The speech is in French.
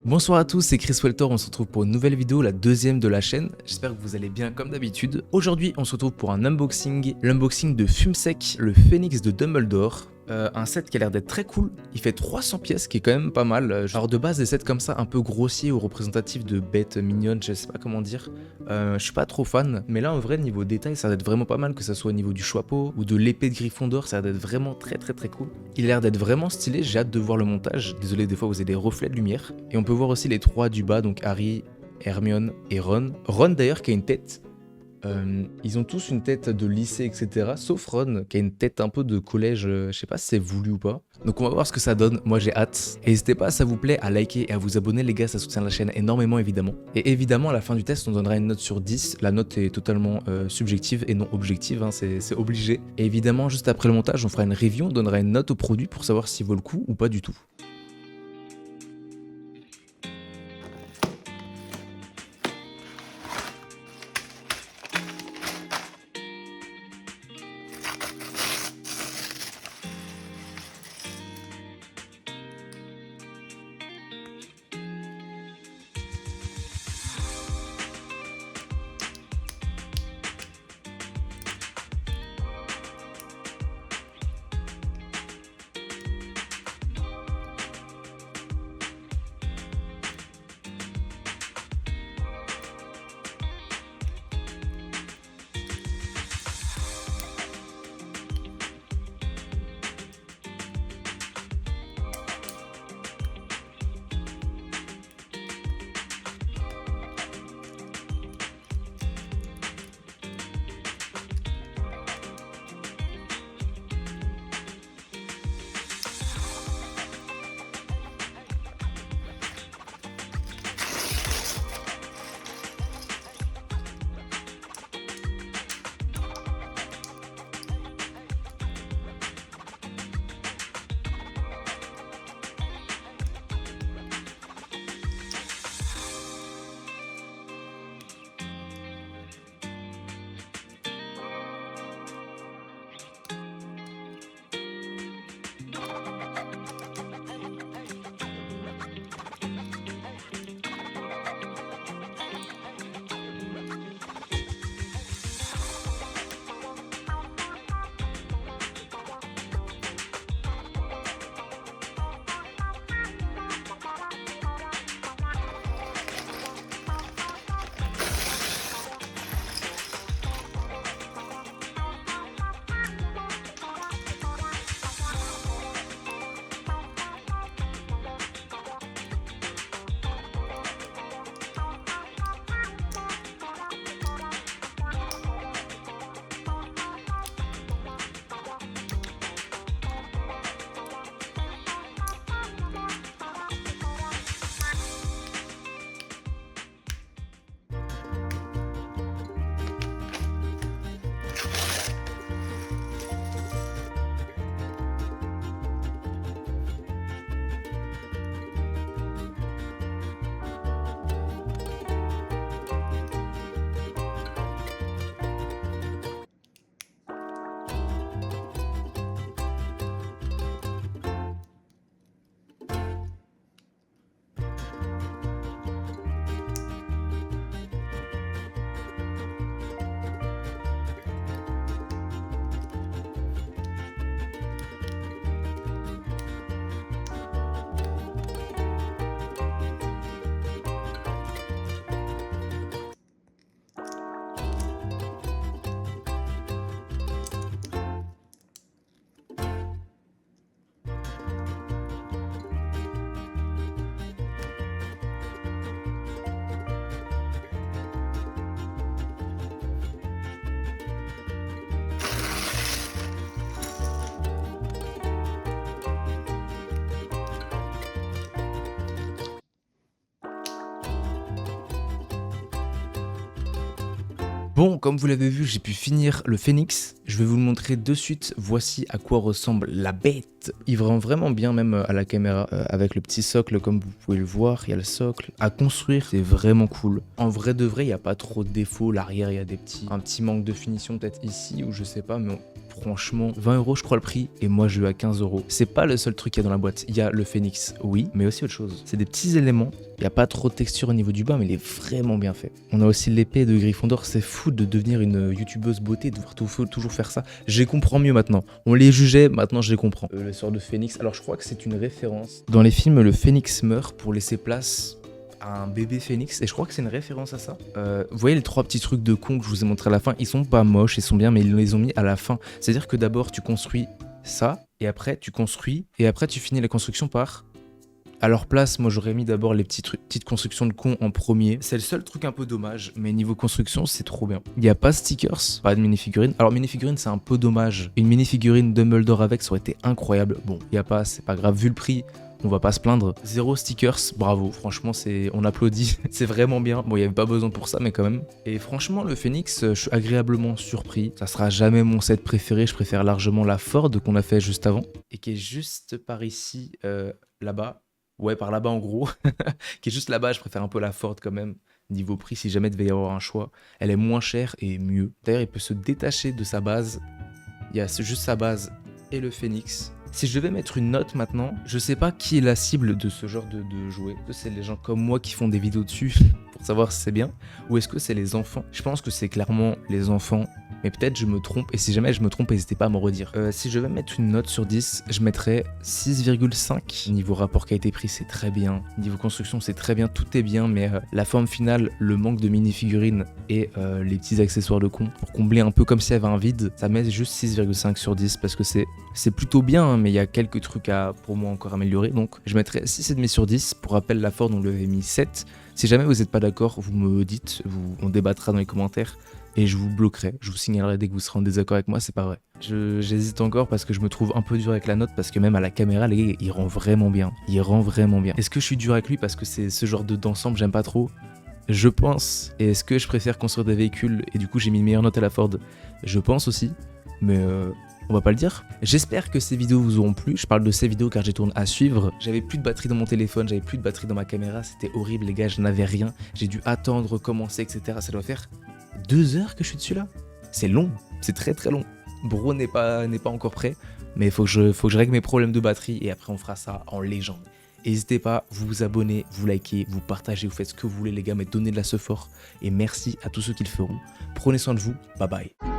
Bonsoir à tous, c'est Chris Welter, on se retrouve pour une nouvelle vidéo, la deuxième de la chaîne. J'espère que vous allez bien comme d'habitude. Aujourd'hui, on se retrouve pour un unboxing, l'unboxing de Fumsec, le Phénix de Dumbledore. Un set qui a l'air d'être très cool, il fait 300 pièces, qui est quand même pas mal. Genre de base, des sets comme ça, un peu grossiers ou représentatifs de bêtes mignonnes, je sais pas comment dire. Je suis pas trop fan, mais là en vrai, niveau détail, ça a l'air d'être vraiment pas mal, que ça soit au niveau du chapeau ou de l'épée de Gryffondor, ça a l'air d'être vraiment très cool. Il a l'air d'être vraiment stylé, j'ai hâte de voir le montage. Désolé, des fois vous avez des reflets de lumière. Et on peut voir aussi les trois du bas, donc Harry, Hermione et Ron. Ron d'ailleurs qui a une tête. Ils ont tous une tête de lycée, etc. Sauf Ron, qui a une tête un peu de collège, je sais pas si c'est voulu ou pas. Donc on va voir ce que ça donne, moi j'ai hâte. Et n'hésitez pas, ça vous plaît, à liker et à vous abonner les gars, ça soutient la chaîne énormément évidemment. Et évidemment à la fin du test, on donnera une note sur 10. La note est totalement subjective et non objective, hein, c'est obligé. Et évidemment, juste après le montage, on fera une review, on donnera une note au produit pour savoir s'il vaut le coup ou pas du tout. Bon, comme vous l'avez vu, j'ai pu finir le Phénix. Je vais vous le montrer de suite. Voici à quoi ressemble la bête. Il rend vraiment bien même à la caméra avec le petit socle comme vous pouvez le voir. Il y a le socle. À construire, c'est vraiment cool. En vrai de vrai, il n'y a pas trop de défauts. L'arrière, il y a un petit manque de finition peut-être ici ou je sais pas. Mais Franchement, 20 € je crois le prix, et moi je l'ai à 15 €. C'est pas le seul truc qu'il y a dans la boîte. Il y a le Phoenix, oui, mais aussi autre chose. C'est des petits éléments. Il n'y a pas trop de texture au niveau du bas, mais il est vraiment bien fait. On a aussi l'épée de Gryffondor. C'est fou de devenir une youtubeuse beauté, de devoir toujours faire ça. Je les comprends mieux maintenant. On les jugeait, maintenant je les comprends. Le sort de Phoenix, alors je crois que c'est une référence. Dans les films, le Phoenix meurt pour laisser place à un bébé phénix, et je crois que c'est une référence à ça. Vous voyez les 3 petits trucs de con que je vous ai montré à la fin, ils sont pas moches, ils sont bien, mais ils les ont mis à la fin. C'est-à-dire que d'abord tu construis ça, et après tu construis, et après tu finis la construction par... À leur place, moi j'aurais mis d'abord les petites constructions de con en premier. C'est le seul truc un peu dommage, mais niveau construction, c'est trop bien. Il n'y a pas de stickers, pas de minifigurine. Alors minifigurine, c'est un peu dommage. Une minifigurine Dumbledore avec, ça aurait été incroyable. Bon, il n'y a pas, c'est pas grave, vu le prix, on va pas se plaindre. 0 stickers, bravo, franchement, on applaudit. C'est vraiment bien. Bon, il n'y avait pas besoin pour ça, mais quand même. Et franchement, le Phoenix, je suis agréablement surpris. Ça sera jamais mon set préféré, je préfère largement la Ford qu'on a fait juste avant. Et qui est juste par ici, là-bas. Ouais, par là-bas en gros, qui est juste là-bas, je préfère un peu la Ford quand même. Niveau prix, si jamais il devait y avoir un choix, elle est moins chère et mieux. D'ailleurs, il peut se détacher de sa base. Il y a juste sa base et le Phoenix. Si je devais mettre une note maintenant, je sais pas qui est la cible de ce genre de jouet. Est-ce que c'est les gens comme moi qui font des vidéos dessus pour savoir si c'est bien, ou est-ce que c'est les enfants? Je pense que c'est clairement les enfants, mais peut-être je me trompe, et si jamais je me trompe, n'hésitez pas à me redire. Si je devais mettre une note sur 10, je mettrais 6,5. Niveau rapport qualité-prix, c'est très bien. Niveau construction, c'est très bien, tout est bien, mais la forme finale, le manque de mini-figurines et les petits accessoires de con, pour combler un peu comme s'il y avait un vide, ça met juste 6,5 sur 10, parce que c'est plutôt bien, hein, mais il y a quelques trucs à, pour moi, encore améliorer, donc je mettrais 6,5 sur 10. Pour rappel, la Ford, on lui avait mis 7. Si jamais vous n'êtes pas d'accord, vous me dites, on débattra dans les commentaires, et je vous bloquerai, je vous signalerai dès que vous serez en désaccord avec moi, c'est pas vrai. J'hésite encore parce que je me trouve un peu dur avec la note, parce que même à la caméra, les gars, il rend vraiment bien. Il rend vraiment bien. Est-ce que je suis dur avec lui parce que c'est ce genre d'ensemble, j'aime pas trop? Je pense. Et est-ce que je préfère construire des véhicules et du coup j'ai mis une meilleure note à la Ford? Je pense aussi, mais on va pas le dire. J'espère que ces vidéos vous auront plu. Je parle de ces vidéos car j'ai tourné à suivre. J'avais plus de batterie dans mon téléphone, j'avais plus de batterie dans ma caméra, c'était horrible les gars, je n'avais rien. J'ai dû attendre, recommencer, etc. Ça doit faire 2 heures que je suis dessus là. C'est long, c'est très très long. Bro n'est pas encore prêt, mais il faut que je règle mes problèmes de batterie et après on fera ça en légende. N'hésitez pas, vous vous abonnez, vous likez, vous partagez, vous faites ce que vous voulez les gars, mais donnez de la support. Et merci à tous ceux qui le feront. Prenez soin de vous, bye bye.